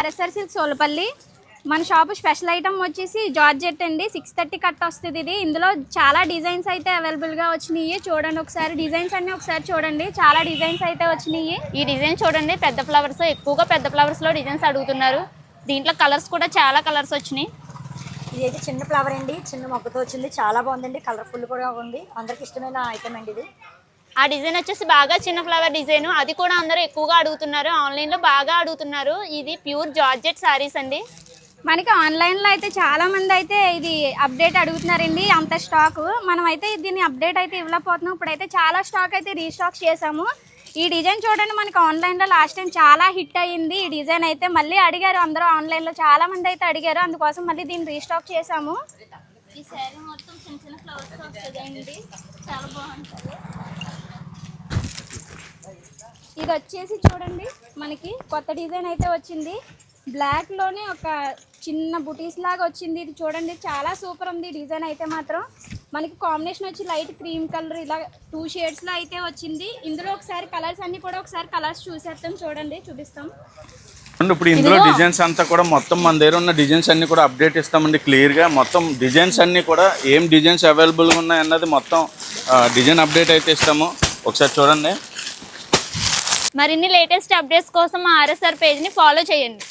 RSR silk Solapalli. మన shop special item వచ్చేసి georgette అండి. 630 కట్ వస్తుంది ఇది. ఇందులో చాలా డిజైన్స్ అయితే అవైలబుల్గా వచ్చినాయి. చూడండి ఒకసారి డిజైన్స్ అన్ని ఒకసారి చూడండి. చాలా డిజైన్స్ అయితే వచ్చినాయి. ఈ డిజైన్ చూడండి, పెద్ద ఫ్లవర్స్, ఎక్కువగా పెద్ద ఫ్లవర్స్లో డిజైన్స్ అడుగుతున్నారు. దీంట్లో కలర్స్ కూడా చాలా కలర్స్ వచ్చినాయి. ఇది అయితే చిన్న ఫ్లవర్ అండి, చిన్న మొగ్గతో వచ్చింది. చాలా బాగుందండి, కలర్ఫుల్ కూడా ఉంది. అందరికి ఇష్టమైన ఐటమ్ అండి ఇది. ఆ డిజైన్ వచ్చేసి బాగా చిన్న ఫ్లవర్ డిజైన్, అది కూడా అందరూ ఎక్కువగా అడుగుతున్నారు. ఆన్లైన్లో బాగా అడుగుతున్నారు. ఇది ప్యూర్ జార్జెట్ శారీస్ అండి. మనకి ఆన్లైన్లో అయితే చాలా మంది అయితే ఇది అప్డేట్ అడుగుతున్నారండి. అంత స్టాక్ మనం అయితే దీన్ని అప్డేట్ అయితే ఇవ్వలేకపోతున్నాం. ఇప్పుడైతే చాలా స్టాక్ అయితే రీస్టాక్ చేసాము. ఈ డిజైన్ చూడండి, మనకి ఆన్లైన్లో లాస్ట్ టైం చాలా హిట్ అయ్యింది. ఈ డిజైన్ అయితే మళ్ళీ అడిగారు అందరూ, ఆన్లైన్లో చాలా మంది అయితే అడిగారు. అందుకోసం మళ్ళీ దీన్ని రీస్టాక్ చేసాము. ఈ శారీ మొత్తం చిన్న చిన్న ఫ్లవర్స్ వస్తుందండి, చాలా బాగుంటుంది. ఇది వచ్చేసి చూడండి, మనకి కొత్త డిజైన్ అయితే వచ్చింది. బ్లాక్లోనే ఒక చిన్న బుటీస్ లాగా వచ్చింది. ఇది చూడండి, చాలా సూపర్ ఉంది డిజైన్ అయితే మాత్రం. మనకి కాంబినేషన్ వచ్చి లైట్ క్రీమ్ కలర్, ఇలా 2 షేడ్స్లో అయితే వచ్చింది. ఇందులో ఒకసారి కలర్స్ అన్నీ కూడా ఒకసారి కలర్స్ చూసేస్తాం, చూడండి చూపిస్తాం. ఇప్పుడు ఇందులో డిజైన్స్ అంతా కూడా మొత్తం మన దగ్గర ఉన్న డిజైన్స్ అన్ని కూడా అప్డేట్ ఇస్తామండి క్లియర్గా. మొత్తం డిజైన్స్ అన్నీ కూడా ఏం డిజైన్స్ అవైలబుల్గా ఉన్నాయి అన్నది మొత్తం డిజైన్ అప్డేట్ అయితే ఇస్తాము. ఒకసారి చూడండి. మరిన్ని లేటెస్ట్ అప్డేట్స్ కోసం మా ఆర్ఎస్ఆర్ పేజ్ని ఫాలో చేయండి.